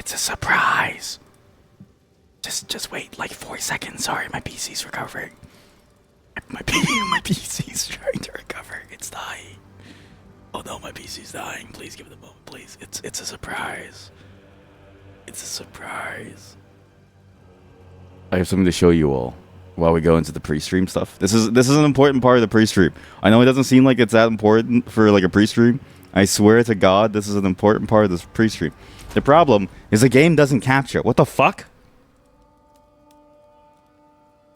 It's a surprise. Just wait like 4 seconds. Sorry, my PC's recovering. My PC's trying to recover. It's dying. Oh no, my PC's dying. Please give it a moment, please. It's a surprise. It's a surprise. I have something to show you all while we go into the pre-stream stuff. This is an important part of the pre-stream. I know it doesn't seem like it's that important for like a pre-stream. I swear to God, this is an important part of this pre-stream. The problem is the game doesn't capture. What the fuck?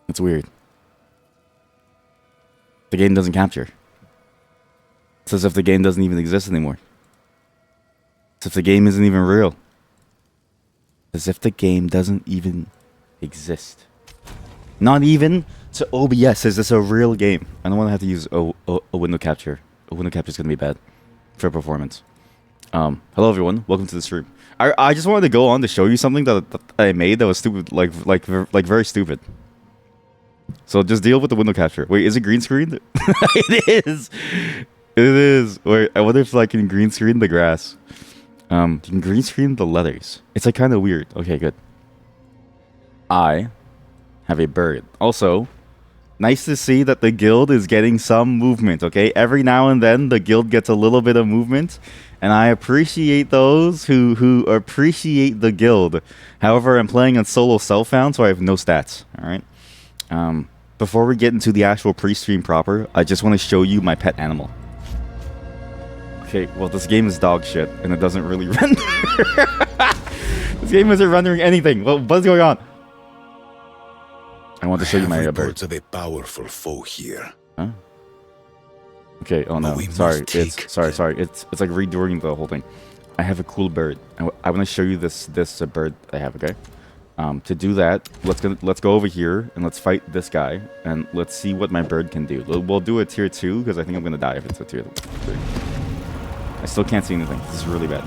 It's weird. The game doesn't capture. It's as if the game doesn't even exist anymore. It's as if the game isn't even real. As if the game doesn't even exist. Not even to OBS. Is this a real game? I don't want to have to use a window capture. A window capture is going to be bad for performance. Hello everyone. Welcome to the stream. I just wanted to go on to show you something that I made that was stupid, like very stupid. So just deal with the window capture. Wait, is it green screen? It is. It is. Wait, I wonder if I can green screen the grass. You can green screen the letters. It's like kind of weird. Okay, good. I have a bird. Also, nice to see that the guild is getting some movement, okay? Every now and then, the guild gets a little bit of movement, and I appreciate those who appreciate the guild. However, I'm playing on solo self-found, so I have no stats, all right? Before we get into the actual pre-stream proper, I just want to show you my pet animal. Okay, well, this game is dog shit, and it doesn't really render. This game isn't rendering anything. Well, what's going on? I want to show you my bird. Of a powerful foe here. Huh? Okay. Oh no. Sorry. Sorry. It's like redoing the whole thing. I have a cool bird. I want to show you this bird I have. Okay. To do that, let's go over here and let's fight this guy and let's see what my bird can do. We'll do a tier 2 because I think I'm gonna die if it's a tier 3. I still can't see anything. This is really bad.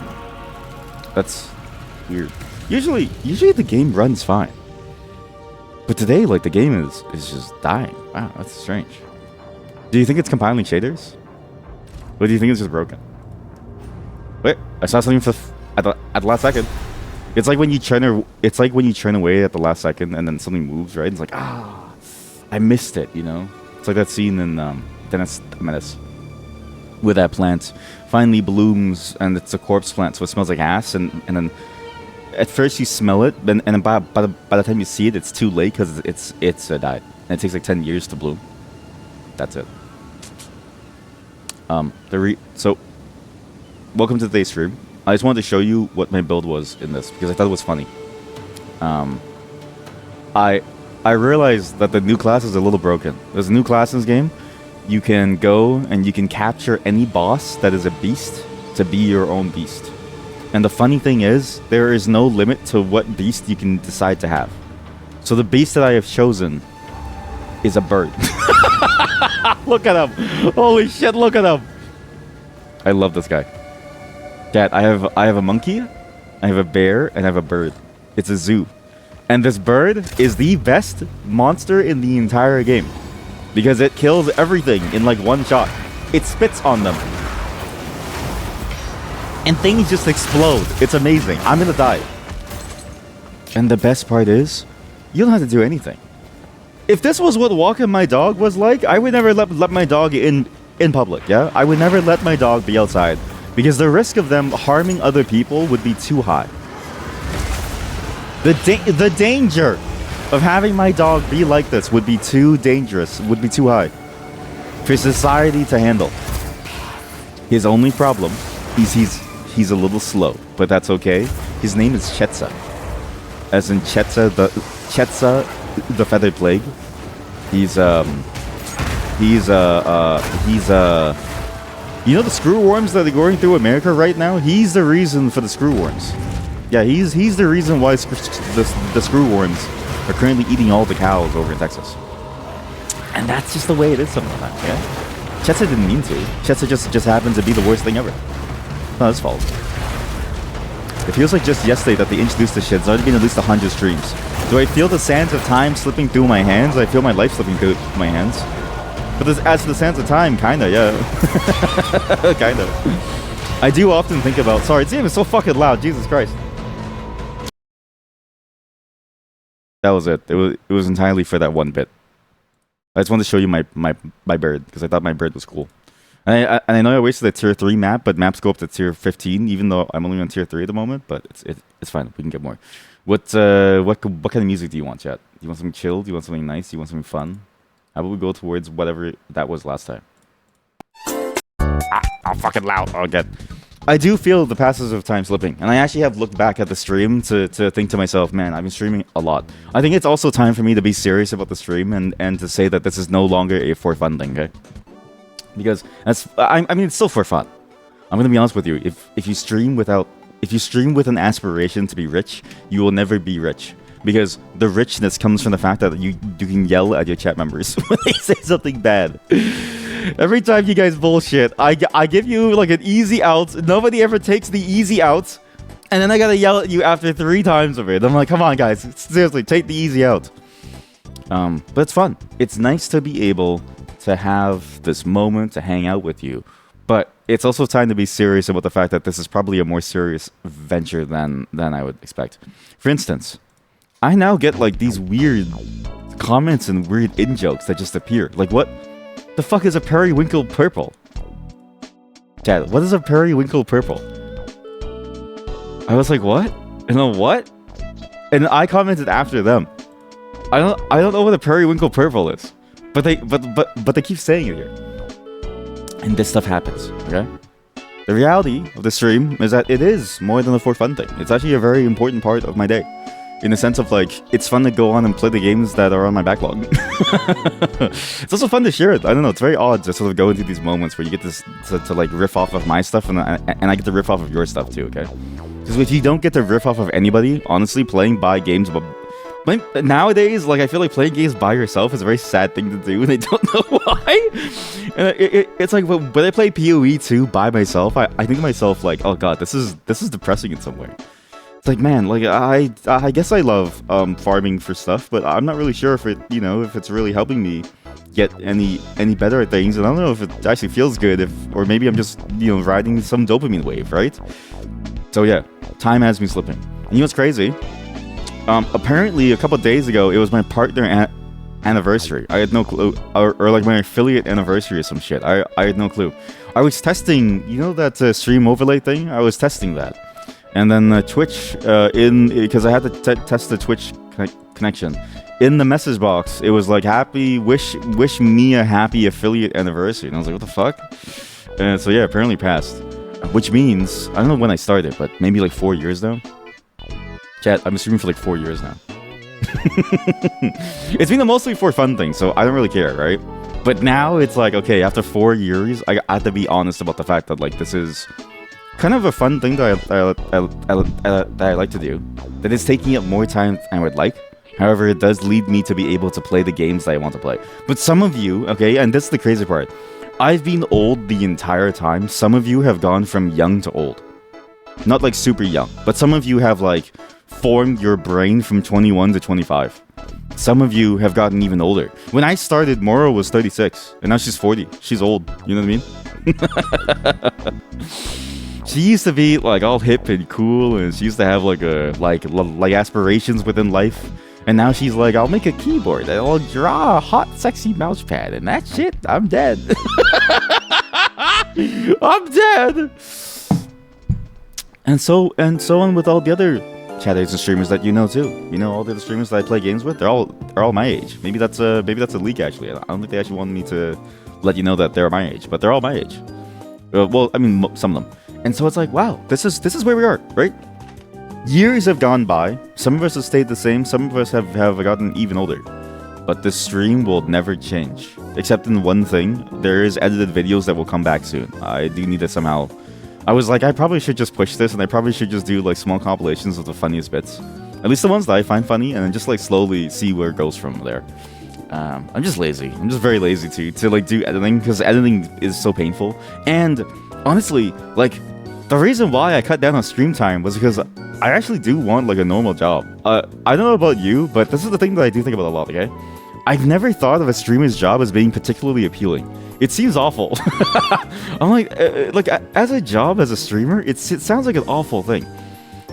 That's weird. Usually the game runs fine. But today, like, the game is just dying. Wow, that's strange. Do you think it's compiling shaders? Or do you think it's just broken? Wait, I saw something at the last second. It's like when you turn away at the last second and then something moves, right? It's like, I missed it, you know? It's like that scene in Dennis the Menace where that plant finally blooms and it's a corpse plant, so it smells like ass, and then at first you smell it, and then by the time you see it, it's too late because it's died, and it takes like 10 years to bloom. That's it. So, welcome to today's stream. I just wanted to show you what my build was in this because I thought it was funny. I realized that the new class is a little broken. There's a new class in this game. You can go and you can capture any boss that is a beast to be your own beast. And the funny thing is, there is no limit to what beast you can decide to have. So the beast that I have chosen is a bird. Look at him. Holy shit, look at him. I love this guy. Dad, I have a monkey, I have a bear, and I have a bird. It's a zoo. And this bird is the best monster in the entire game. Because it kills everything in like one shot. It spits on them. And things just explode. It's amazing. I'm gonna die. And the best part is, you don't have to do anything. If this was what walking my dog was like, I would never let my dog in public, yeah? I would never let my dog be outside. Because the risk of them harming other people would be too high. The danger of having my dog be like this would be too dangerous, would be too high for society to handle. His only problem is he's a little slow, but that's okay. His name is Chetza, as in Chetza the Feathered Plague. He's you know the screwworms that are going through America right now? He's the reason for the screwworms. Yeah, he's the reason why the screwworms are currently eating all the cows over in Texas. And that's just the way it is sometimes, yeah? Chetza didn't mean to. Chetza just happened to be the worst thing ever. Not his fault. It feels like just yesterday that they introduced this shit. It's already been at least 100 streams. Do I feel the sands of time slipping through my hands? I feel my life slipping through my hands. But as to the sands of time, kinda, yeah. Kinda. I do often think about... Sorry, this game is so fucking loud. Jesus Christ. That was it. It was entirely for that one bit. I just wanted to show you my bird because I thought my bird was cool. And I know I wasted a tier 3 map, but maps go up to tier 15, even though I'm only on tier 3 at the moment. But it's fine. We can get more. What kind of music do you want, chat? Do you want something chill? Do you want something nice? Do you want something fun? How about we go towards whatever that was last time? I'm fucking loud. Oh, God. I do feel the passes of time slipping, and I actually have looked back at the stream to think to myself, man, I've been streaming a lot. I think it's also time for me to be serious about the stream and to say that this is no longer a for fun thing, okay? Because I mean, it's still for fun. I'm gonna be honest with you. If you stream with an aspiration to be rich, you will never be rich. Because the richness comes from the fact that you can yell at your chat members when they say something bad. Every time you guys bullshit, I give you like an easy out. Nobody ever takes the easy out. And then I gotta yell at you after 3 times of it. I'm like, come on, guys. Seriously, take the easy out. But it's fun. It's nice to be able to have this moment to hang out with you. But it's also time to be serious about the fact that this is probably a more serious venture than I would expect. For instance, I now get like these weird comments and weird in-jokes that just appear. Like, what the fuck is a periwinkle purple? Chad, what is a periwinkle purple? I was like, what? And then what? And I commented after them. I don't know what a periwinkle purple is. But they keep saying it here. And this stuff happens, okay? The reality of the stream is that it is more than a for fun thing. It's actually a very important part of my day. In the sense of, like, it's fun to go on and play the games that are on my backlog. It's also fun to share it. I don't know, it's very odd to sort of go into these moments where you get this to like, riff off of my stuff, and I get to riff off of your stuff, too, okay? Because if you don't get to riff off of anybody, honestly, playing by games... Nowadays, like, I feel like playing games by yourself is a very sad thing to do, and I don't know why. And it's like, when I play PoE 2 by myself, I think to myself, like, oh god, this is depressing in some way. It's like, man, like, I guess I love farming for stuff, but I'm not really sure if it, you know, if it's really helping me get any better at things, and I don't know if it actually feels good, or maybe I'm just, you know, riding some dopamine wave, right? So yeah, time has been slipping. And you know what's crazy? Apparently a couple of days ago, it was my partner anniversary. I had no clue, or like my affiliate anniversary or some shit. I had no clue. I was testing, you know, that stream overlay thing? I was testing that. And then Twitch, because I had to test the Twitch connection. In the message box, it was like, wish me a happy affiliate anniversary. And I was like, what the fuck? And so yeah, apparently passed. Which means, I don't know when I started, but maybe like 4 years now. Chat, I've been streaming for like 4 years now. It's been a mostly for fun thing, so I don't really care, right? But now it's like, okay, after 4 years, I have to be honest about the fact that, like, this is kind of a fun thing that I like to do. That is taking up more time than I would like. However, it does lead me to be able to play the games that I want to play. But some of you, okay, and this is the crazy part. I've been old the entire time. Some of you have gone from young to old. Not like super young, but some of you have like formed your brain from 21 to 25. Some of you have gotten even older. When I started, Moro was 36, and now she's 40. She's old, you know what I mean? She used to be like all hip and cool, and she used to have like aspirations within life. And now she's like, I'll make a keyboard, I'll draw a hot, sexy mouse pad, and that's it. I'm dead. I'm dead. And so on with all the other chatters and streamers that you know too. You know, all the other streamers that I play games with, they're all my age. Maybe that's a leak actually. I don't think they actually wanted me to let you know that they're my age, but they're all my age. Well, I mean, some of them. And so it's like, wow, this is where we are, right? Years have gone by. Some of us have stayed the same. Some of us have gotten even older. But this stream will never change. Except in one thing, there is edited videos that will come back soon. I do need to somehow... I was like, I probably should just push this, and I probably should just do like small compilations of the funniest bits. At least the ones that I find funny, and then just like slowly see where it goes from there. I'm just lazy. I'm just very lazy to like do editing, because editing is so painful. And honestly, like, the reason why I cut down on stream time was because I actually do want like a normal job. I don't know about you, but this is the thing that I do think about a lot, okay? I've never thought of a streamer's job as being particularly appealing. It seems awful. I'm like as a job as a streamer, it sounds like an awful thing.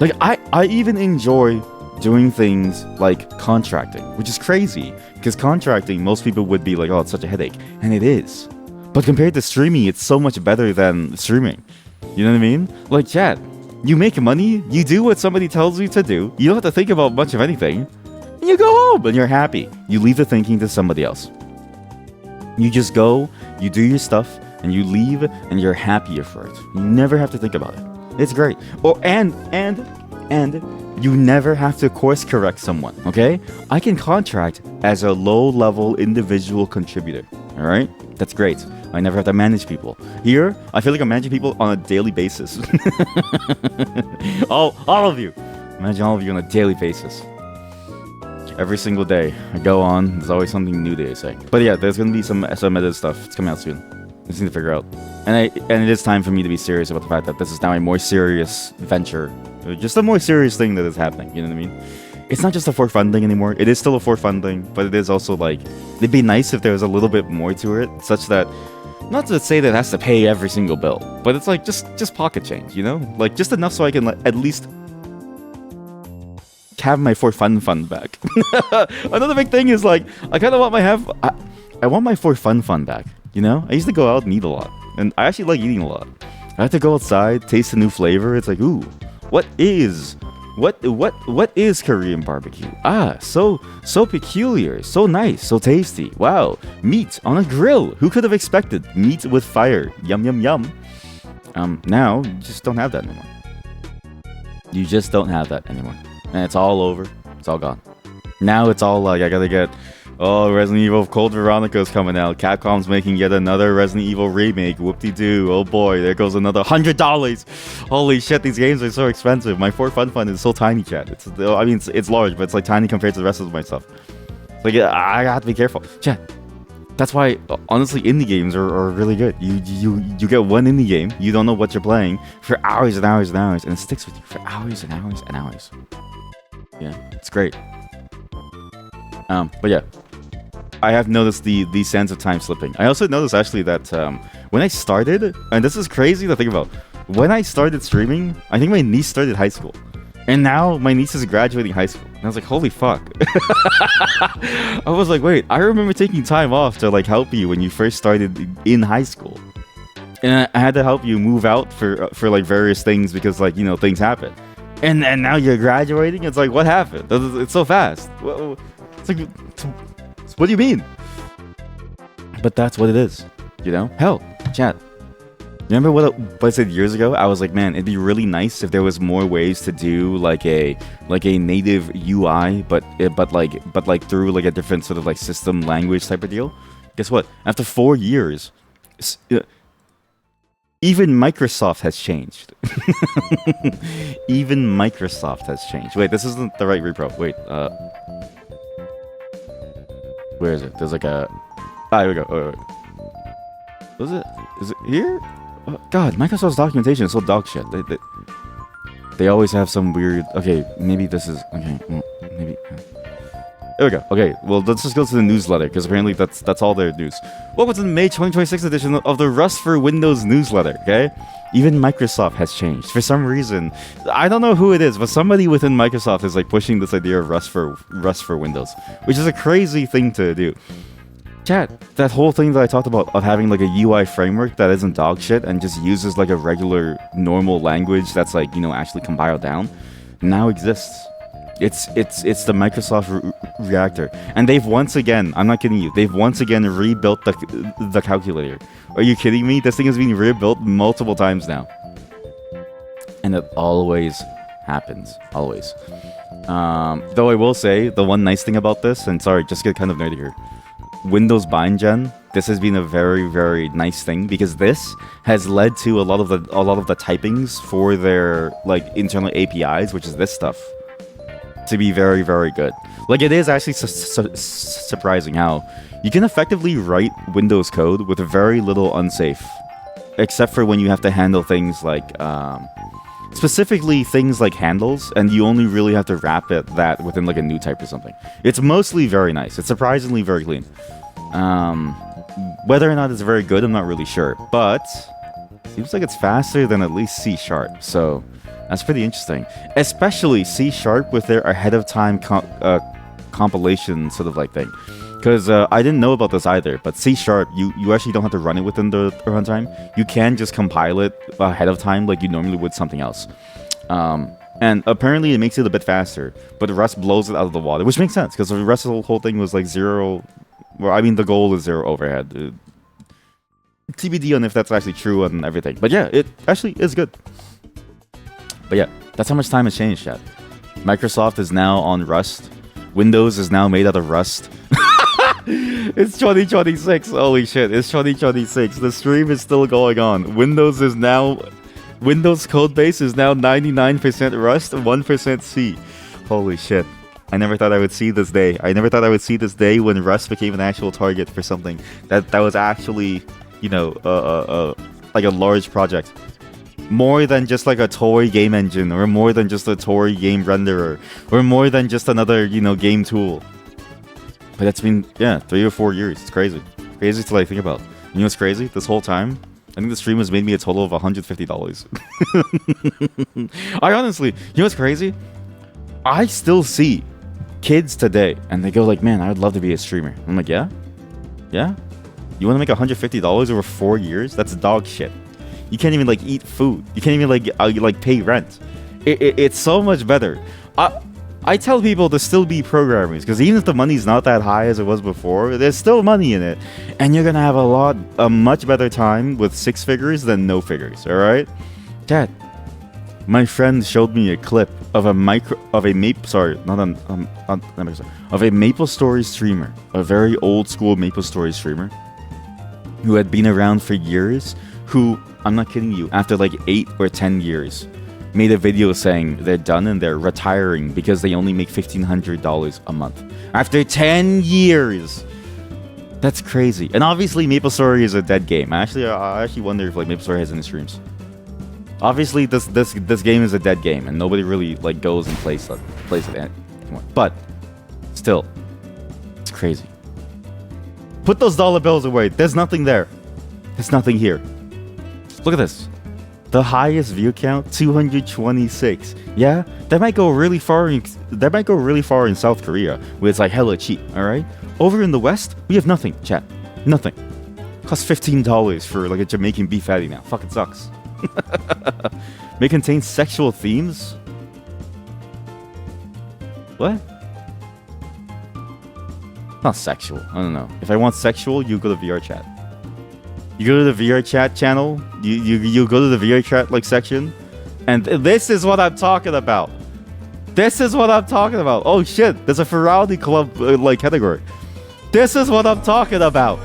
Like I even enjoy doing things like contracting, which is crazy because contracting, most people would be like, oh, it's such a headache, and it is. But compared to streaming, it's so much better than streaming. You know what I mean? Like, chat, you make money, you do what somebody tells you to do, you don't have to think about much of anything, and you go home and you're happy. You leave the thinking to somebody else. You just go, you do your stuff, and you leave, and you're happier for it. You never have to think about it. It's great. And you never have to course correct someone, okay? I can contract as a low-level individual contributor, all right? That's great. I never have to manage people. Here, I feel like I'm managing people on a daily basis. all of you. Imagine all of you on a daily basis. Every single day, I go on. There's always something new to say. But yeah, there's gonna be some edit stuff. It's coming out soon. I just need to figure out. And it is time for me to be serious about the fact that this is now a more serious venture. Just a more serious thing that is happening. You know what I mean? It's not just a for fun thing anymore. It is still a for fun thing, but it is also like, it'd be nice if there was a little bit more to it, such that, not to say that it has to pay every single bill, but it's like just pocket change, you know? Like just enough so I can at least have my for fun fund back. Another big thing is like, I kind of want I want my for fun fund back, you know? I used to go out and eat a lot, and I actually like eating a lot. I have to go outside, taste a new flavor. It's like, ooh, what is Korean barbecue? So peculiar, so nice, so tasty. Wow, meat on a grill. Who could have expected meat with fire? Yum yum yum. Now you just don't have that anymore. You just don't have that anymore, and it's all over. It's all gone. Now it's all like I gotta get. Oh, Resident Evil Code Veronica's coming out. Capcom's making yet another Resident Evil remake. Whoop-de-doo. Oh boy, there goes another $100. Holy shit, these games are so expensive. My for fun fund is so tiny, chat. It's large, but it's like tiny compared to the rest of my stuff. Like, I have to be careful. Chat, that's why, honestly, indie games are really good. You get one indie game, you don't know what you're playing for hours and hours and hours, and it sticks with you for hours and hours and hours. Yeah, it's great. But yeah. I have noticed the sense of time slipping. I also noticed actually that when I started, and this is crazy to think about, when I started streaming, I think my niece started high school. And now my niece is graduating high school. And I was like, holy fuck. I was like, wait, I remember taking time off to like help you when you first started in high school. And I had to help you move out for like various things because like, you know, things happen. And now you're graduating? It's like, what happened? It's so fast. It's like... What do you mean? But that's what it is, you know? Hell, chat. Remember what I said years ago? I was like, man, it'd be really nice if there was more ways to do like a native UI, but through like a different sort of like system language type of deal. Guess what? After 4 years, even Microsoft has changed. Even Microsoft has changed. Wait, this isn't the right repro. Wait, where is it? There's like a... here we go. Wait. Is it here? God, Microsoft's documentation is so dog shit. They always have some weird... Okay, maybe this is... Okay, maybe... There we go. Okay, well, let's just go to the newsletter, because apparently that's all their news. Welcome to the May 2026 edition of the Rust for Windows newsletter, okay? Even Microsoft has changed. For some reason, I don't know who it is, but somebody within Microsoft is like pushing this idea of Rust for Windows, which is a crazy thing to do. Chat, that whole thing that I talked about of having like a UI framework that isn't dog shit and just uses like a regular normal language that's like, you know, actually compiled down, now exists. It's the Microsoft Reactor, and they've once again, I'm not kidding you, they've once again rebuilt the calculator. Are you kidding me? This thing has been rebuilt multiple times now, and it always happens, always. Though I will say the one nice thing about this, and sorry, just get kind of nerdy here, Windows Bind Gen. This has been a very, very nice thing because this has led to a lot of the typings for their like internal APIs, which is this stuff, to be very, very good. Like, it is actually surprising how you can effectively write Windows code with very little unsafe, except for when you have to handle things like specifically things like handles, and you only really have to wrap that within like a new type or something. It's mostly very nice. It's surprisingly very clean. Whether or not it's very good, I'm not really sure, but seems like it's faster than at least C#. So That's pretty interesting. Especially C# with their ahead of time compilation sort of like thing. Because I didn't know about this either, but C#, you actually don't have to run it within the runtime. You can just compile it ahead of time like you normally would something else. And apparently it makes it a bit faster, but Rust blows it out of the water, which makes sense, because the rest of the whole thing was like zero... Well, I mean, the goal is zero overhead. TBD on if that's actually true and everything. But yeah, it actually is good. But yeah, that's how much time has changed, chat. Microsoft is now on Rust. Windows is now made out of Rust. It's 2026. Holy shit, it's 2026. The stream is still going on. Windows code base is now 99% Rust, 1% C. Holy shit. I never thought I would see this day. I never thought I would see this day when Rust became an actual target for something that was actually, you know, like a large project. More than just like a toy game engine, or more than just a toy game renderer, or more than just another, you know, game tool. But that's been, yeah, 3 or 4 years. It's crazy. Crazy to like think about. You know what's crazy? This whole time, I think the stream has made me a total of $150. I honestly, you know what's crazy? I still see kids today, and they go like, man, I would love to be a streamer. I'm like, yeah? Yeah? You want to make $150 over 4 years? That's dog shit. You can't even like eat food. You can't even like pay rent. It's so much better. I tell people to still be programmers, because even if the money's not that high as it was before, there's still money in it, and you're gonna have a much better time with 6 figures than no figures. All right, Dad. My friend showed me a clip of a MapleStory streamer, a very old school MapleStory streamer, who had been around for years. Who, I'm not kidding you, after like 8 or 10 years, made a video saying they're done and they're retiring because they only make $1,500 a month. After 10 years! That's crazy. And obviously MapleStory is a dead game. I actually wonder if like MapleStory has any streams. Obviously this game is a dead game and nobody really like goes and plays it anymore. But still, it's crazy. Put those dollar bills away. There's nothing there. There's nothing here. Look at this. The highest view count, 226. Yeah, that might go really far in South Korea, where it's like hella cheap. All right. Over in the West, we have nothing. Chat, nothing. Costs $15 for like a Jamaican beef patty now. Fucking sucks. May contain sexual themes. What? Not sexual. I don't know. If I want sexual, you go to VR chat. You go to the VR chat channel, you go to the VR chat like section, and this is what I'm talking about. This is what I'm talking about. Oh shit, there's a Ferality Club like category. This is what I'm talking about.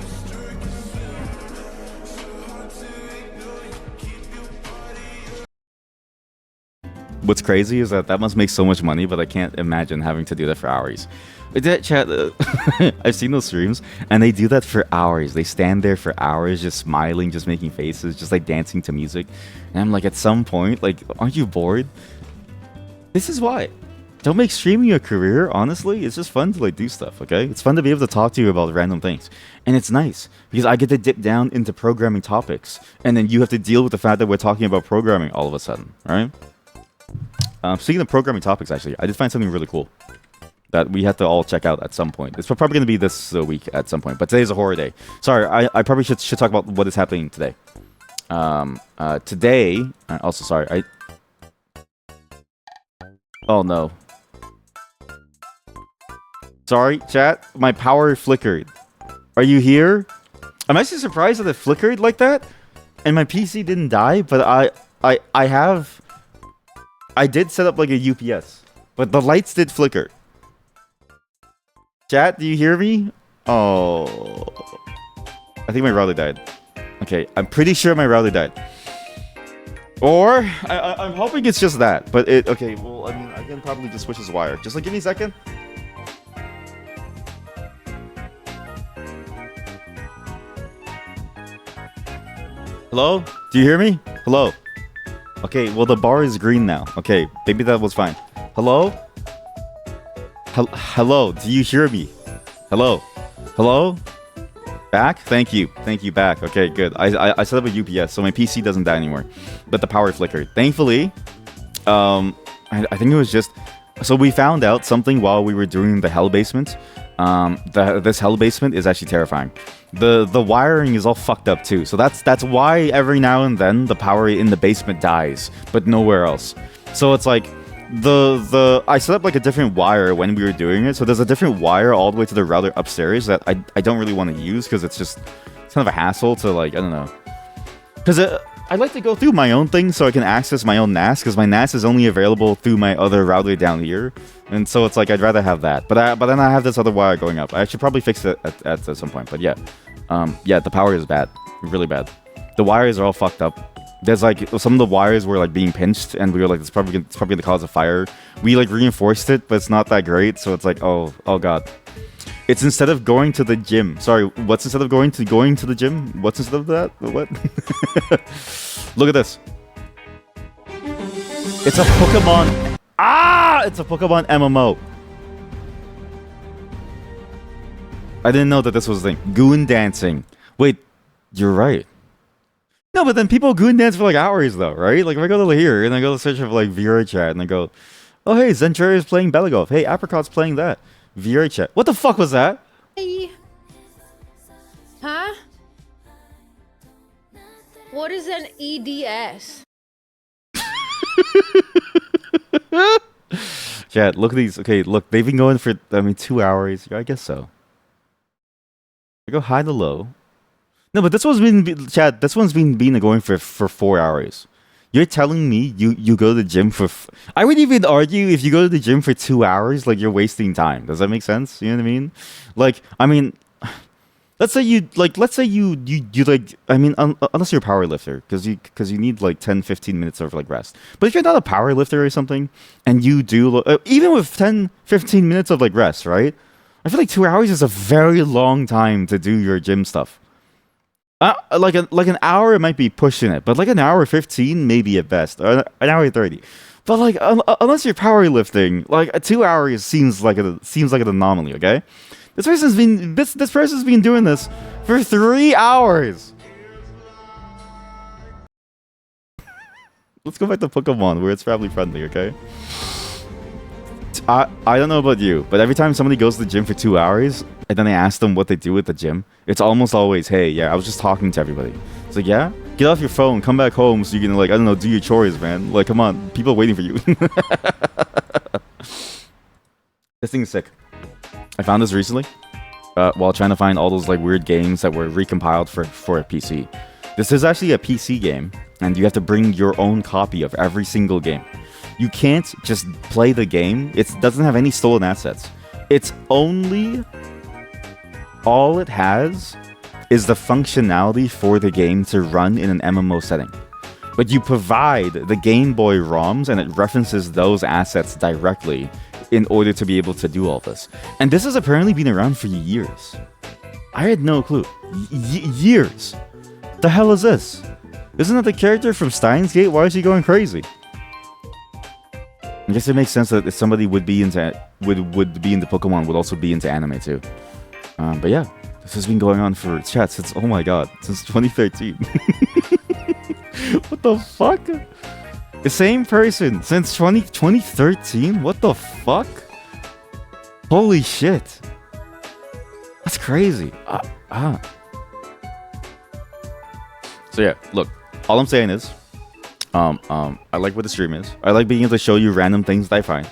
What's crazy is that must make so much money, but I can't imagine having to do that for hours. Chat, I've seen those streams, and they do that for hours. They stand there for hours, just smiling, just making faces, just like dancing to music. And I'm like, at some point, like, aren't you bored? This is why. Don't make streaming a career, honestly. It's just fun to like do stuff, okay? It's fun to be able to talk to you about random things. And it's nice, because I get to dip down into programming topics, and then you have to deal with the fact that we're talking about programming all of a sudden, right? Speaking of programming topics, actually, I did find something really cool that we have to all check out at some point. It's probably going to be this week at some point, but today's a horror day. Sorry, I probably should talk about what is happening today. Today, also sorry, oh no. Sorry, chat, my power flickered. Are you here? I'm actually surprised that it flickered like that, and my PC didn't die, but I did set up like a UPS, but the lights did flicker. Chat, do you hear me? Oh, I think my router died. Okay, I'm pretty sure my router died. Or I'm hoping it's just that. But it okay. Well, I mean, I can probably just switch this wire. Just like give me a second. Hello? Do you hear me? Hello? Okay, well the bar is green now. Okay, maybe that was fine. Hello? Hello, do you hear me? Hello? Hello? Back? Thank you, back. Okay, good. I set up a UPS, so my PC doesn't die anymore. But the power flickered. Thankfully, I think it was just so we found out something while we were doing the hell basement. This hell basement is actually terrifying. The wiring is all fucked up too, so that's why every now and then the power in the basement dies, but nowhere else. So it's like I set up like a different wire when we were doing it, so there's a different wire all the way to the router upstairs that I don't really want to use because it's kind of a hassle to, like, I don't know, because I like to go through my own thing so I can access my own NAS, because my NAS is only available through my other router down here, and so it's like I'd rather have that. But then I have this other wire going up. I should probably fix it at some point. But yeah, the power is bad, really bad. The wires are all fucked up. There's like some of the wires were like being pinched, and we were like, it's probably the cause of fire. We like reinforced it, but it's not that great. So it's like, oh god. It's instead of going to the gym. Sorry, what's instead of going to the gym? What's instead of that? What? Look at this. It's a Pokemon. It's a Pokemon MMO. I didn't know that this was a thing. Goon dancing. Wait, you're right. No, but then people goon dance for like hours though, right? Like if I go to here and I go to search for like VR chat and I go, oh hey, Zenture is playing Belagolf. Hey, Apricot's playing that. VR chat. What the fuck was that? Hey. Huh? What is an EDS? Chat, look at these. Okay, look, they've been going for 2 hours. I guess so. I go high to low. No, but this one's been Chad. This one's been going for 4 hours. You're telling me you go to the gym for? I would even argue if you go to the gym for 2 hours, like you're wasting time. Does that make sense? You know what I mean? Like, I mean, let's say you like. I mean, unless you're a power lifter, because you need like 10-15 minutes of like rest. But if you're not a power lifter or something, and you do even with 10-15 minutes of like rest, right? I feel like 2 hours is a very long time to do your gym stuff. Like an hour, it might be pushing it, but like an hour 15 maybe at best, or an hour 30. But like unless you're powerlifting, like 2 hours seems like an anomaly. Okay, this person's been doing this for 3 hours. Let's go back to Pokemon where it's family friendly. Okay. I don't know about you, but every time somebody goes to the gym for 2 hours and then I ask them what they do at the gym, it's almost always, hey, yeah, I was just talking to everybody. It's like, yeah? Get off your phone, come back home so you can, like, I don't know, do your chores, man. Like, come on, people are waiting for you. This thing is sick. I found this recently while trying to find all those, like, weird games that were recompiled for a PC. This is actually a PC game, and you have to bring your own copy of every single game. You can't just play the game. It doesn't have any stolen assets. It's only... all it has is the functionality for the game to run in an MMO setting. But you provide the Game Boy ROMs and it references those assets directly in order to be able to do all this. And this has apparently been around for years. I had no clue. Years. The hell is this? Isn't that the character from Steins Gate? Why is he going crazy? I guess it makes sense that if somebody would be into Pokemon would also be into anime too. But yeah, this has been going on for chat since 2013. What the fuck? The same person since 2013? What the fuck? Holy shit. That's crazy. So yeah, look, all I'm saying is I like what the stream is. I like being able to show you random things that I find.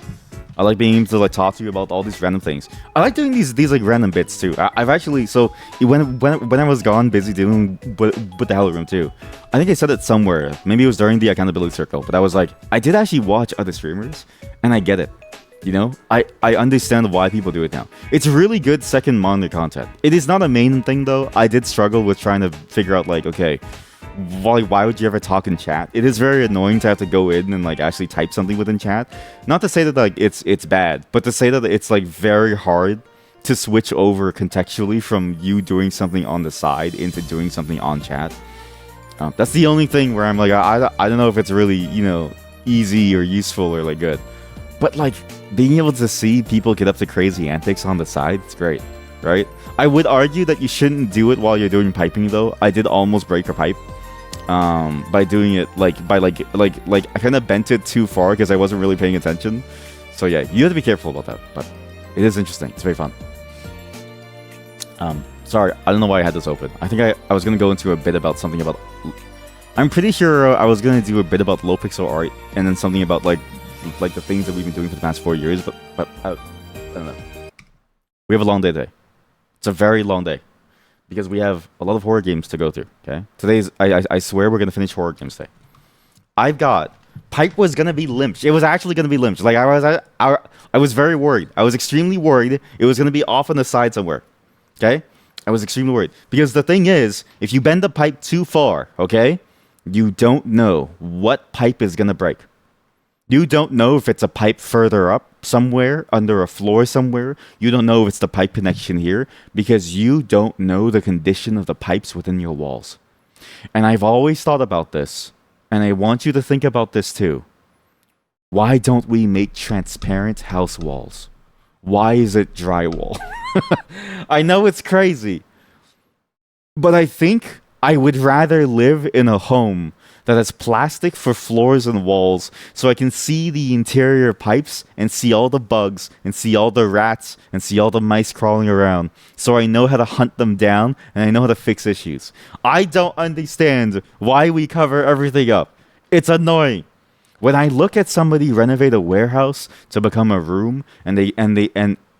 I like being able to like talk to you about all these random things. I like doing these like random bits too. I've actually when I was gone busy dealing with the Hell Room too. I think I said it somewhere. Maybe it was during the accountability circle. But I was like, I did actually watch other streamers, and I get it. You know, I understand why people do it now. It's really good second monitor content. It is not a main thing though. I did struggle with trying to figure out like, okay, why would you ever talk in chat? It is very annoying to have to go in and like actually type something within chat. Not to say that like it's bad, but to say that it's like very hard to switch over contextually from you doing something on the side into doing something on chat. That's the only thing where I'm like, I don't know if it's really, you know, easy or useful or like good. But like being able to see people get up to crazy antics on the side, it's great, right? I would argue that you shouldn't do it while you're doing piping though. I did almost break a pipe. by doing it by I kind of bent it too far because I wasn't really paying attention. So yeah, you have to be careful about that. But it is interesting. It's very fun. Sorry, I don't know why I had this open. I think I was gonna go into a bit about something about. I'm pretty sure I was gonna do a bit about low pixel art and then something about like the things that we've been doing for the past 4 years. But I don't know. We have a long day today. It's a very long day. Because we have a lot of horror games to go through, okay? I swear we're going to finish horror games today. Pipe was going to be lynched. It was actually going to be lynched. Like, I was very worried. I was extremely worried it was going to be off on the side somewhere, okay? I was extremely worried. Because the thing is, if you bend the pipe too far, okay? You don't know what pipe is going to break. You don't know if it's a pipe further up somewhere, under a floor somewhere. You don't know if it's the pipe connection here because you don't know the condition of the pipes within your walls. And I've always thought about this, and I want you to think about this too. Why don't we make transparent house walls? Why is it drywall? I know it's crazy, but I think I would rather live in a home that has plastic for floors and walls so I can see the interior pipes and see all the bugs and see all the rats and see all the mice crawling around so I know how to hunt them down and I know how to fix issues. I don't understand why we cover everything up. It's annoying. When I look at somebody renovate a warehouse to become a room and they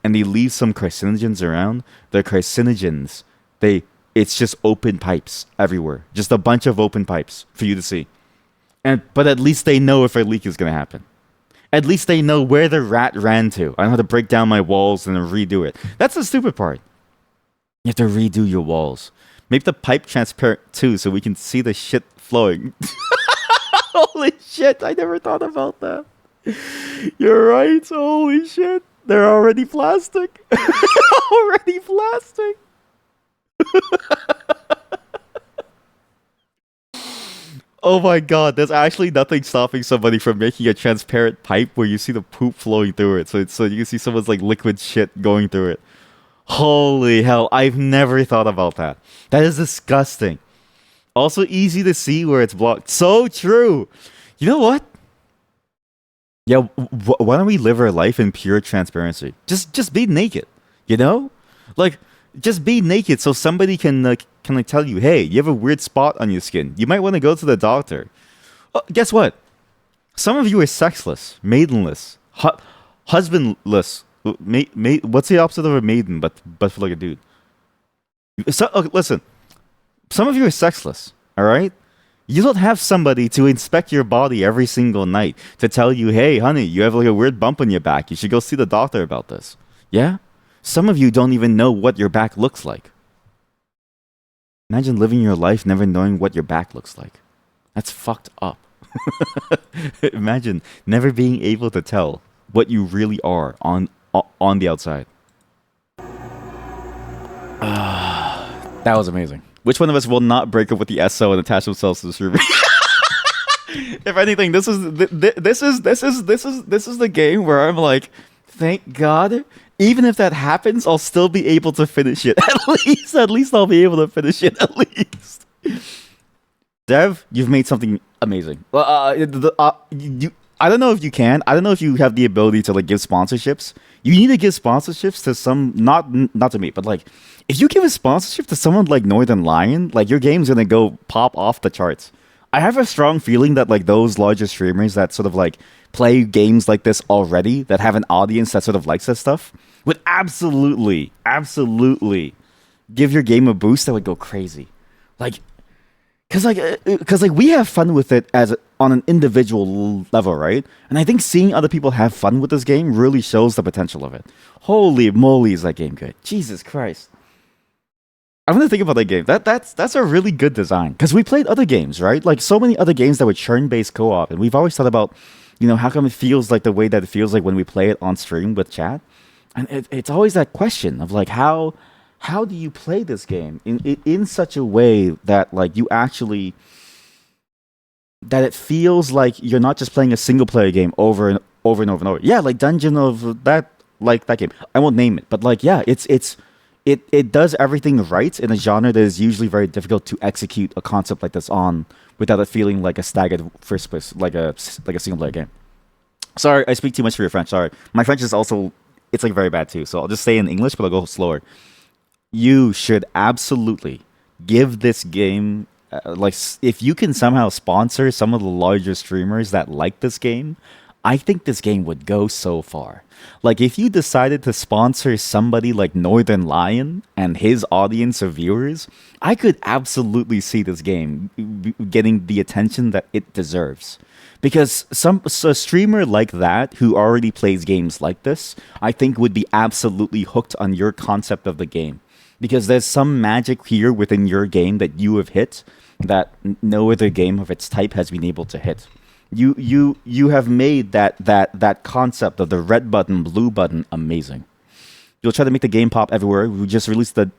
leave some carcinogens around, they're carcinogens. It's just open pipes everywhere. Just a bunch of open pipes for you to see. But at least they know if a leak is going to happen. At least they know where the rat ran to. I know how to break down my walls and then redo it. That's the stupid part. You have to redo your walls. Make the pipe transparent too so we can see the shit flowing. Holy shit, I never thought about that. You're right. Holy shit. They're already plastic. Already plastic. Oh my god, there's actually nothing stopping somebody from making a transparent pipe where you see the poop flowing through it. So you can see someone's like liquid shit going through it. Holy hell, I've never thought about that. That is disgusting. Also easy to see where it's blocked. So true. You know what? Yeah, why don't we live our life in pure transparency? Just be naked, you know? Like, just be naked so somebody can tell you, hey, you have a weird spot on your skin. You might want to go to the doctor. Guess what? Some of you are sexless, maidenless, husbandless. What's the opposite of a maiden, but for like a dude? So, listen, some of you are sexless, all right? You don't have somebody to inspect your body every single night to tell you, hey, honey, you have like a weird bump on your back. You should go see the doctor about this. Yeah? Some of you don't even know what your back looks like. Imagine living your life never knowing what your back looks like. That's fucked up. Imagine never being able to tell what you really are on the outside. That was amazing. Which one of us will not break up with the SO and attach themselves to the streamer? If anything, this is the game where I'm like, thank God. Even if that happens, I'll still be able to finish it. At least I'll be able to finish it. At least. Dev, you've made something amazing. I don't know if you can. I don't know if you have the ability to like give sponsorships. You need to give sponsorships to some, not to me, but like, if you give a sponsorship to someone like Northern Lion, like your game's gonna go pop off the charts. I have a strong feeling that like those larger streamers that sort of like play games like this already, that have an audience that sort of likes this stuff, would absolutely give your game a boost that would go crazy. Like, cause we have fun with it on an individual level, right? And I think seeing other people have fun with this game really shows the potential of it. Holy moly, is that game good? Jesus Christ. I'm gonna think about that game. That's a really good design. Because we played other games, right? Like so many other games that were churn-based co-op, and we've always thought about, you know, how come it feels like the way that it feels like when we play it on stream with chat? And it's always that question of like how do you play this game in such a way that like you actually, that it feels like you're not just playing a single player game over and over and over and over. Yeah, like Dungeon of that, like that game. I won't name it, but like yeah, it's it does everything right in a genre that is usually very difficult to execute a concept like this on without it feeling like a staggered first person, like a single player game. Sorry, I speak too much for your French. Sorry, my French is also it's like very bad too. So I'll just say in English, but I'll go slower. You should absolutely give this game if you can somehow sponsor some of the larger streamers that like this game, I think this game would go so far. Like if you decided to sponsor somebody like Northern Lion and his audience of viewers, I could absolutely see this game getting the attention that it deserves. Because a streamer like that who already plays games like this, I think would be absolutely hooked on your concept of the game. Because there's some magic here within your game that you have hit that no other game of its type has been able to hit. You have made that concept of the red button, blue button amazing. You'll try to make the game pop everywhere. You just released the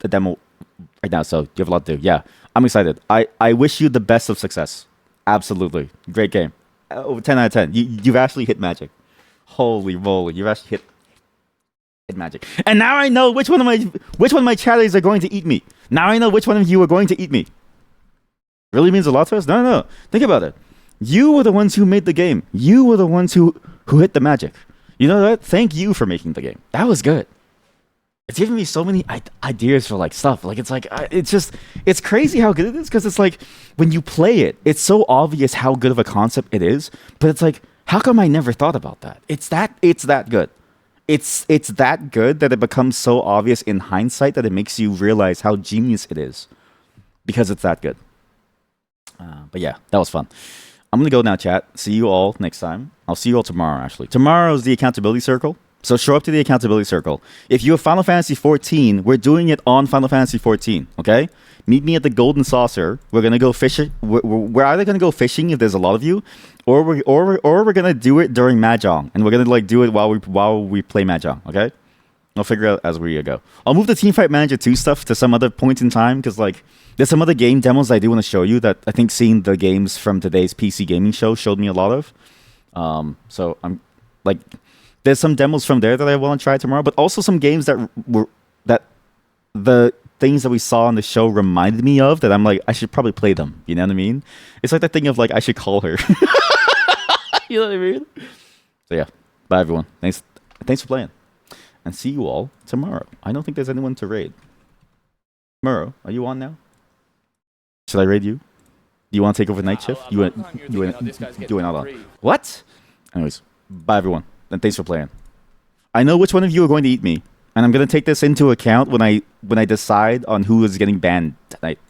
demo right now, so you have a lot to do. Yeah, I'm excited. I wish you the best of success. Absolutely, great game. Over 10 out of 10. You've actually hit magic. Holy moly, you've actually hit magic. And now I know which one of my chatters are going to eat me. Now I know which one of you are going to eat me. Really means a lot to us? No. Think about it. You were the ones who made the game. You were the ones who hit the magic. You know what? Thank you for making the game. That was good. It's giving me so many ideas for like stuff. Like it's crazy how good it is because it's like when you play it, it's so obvious how good of a concept it is. But it's like, how come I never thought about that? It's that good. It's that good that it becomes so obvious in hindsight that it makes you realize how genius it is because it's that good. But yeah, that was fun. I'm gonna go now, chat. See you all next time. I'll see you all tomorrow. Actually, tomorrow is the accountability circle. So show up to the accountability circle. If you have Final Fantasy 14, we're doing it on Final Fantasy 14. Okay, meet me at the Golden Saucer. We're gonna go fishing. We're either gonna go fishing if there's a lot of you, or we're gonna do it during Mahjong, and we're gonna like do it while we play Mahjong. Okay, I'll figure out as we go. I'll move the Teamfight Manager 2 stuff to some other point in time because like there's some other game demos I do want to show you that I think seeing the games from today's PC gaming show showed me a lot of. So I'm like, there's some demos from there that I want to try tomorrow, but also some games that the things that we saw on the show reminded me of that I'm like, I should probably play them. You know what I mean? It's like that thing of like, I should call her. You know what I mean? So yeah, bye everyone. Thanks for playing. And see you all tomorrow. I don't think there's anyone to raid. Muro, are you on now? Should I raid you? Do you want to take over night shift? You went out on. What? Anyways, bye everyone. And thanks for playing. I know which one of you are going to eat me. And I'm going to take this into account when I decide on who is getting banned tonight.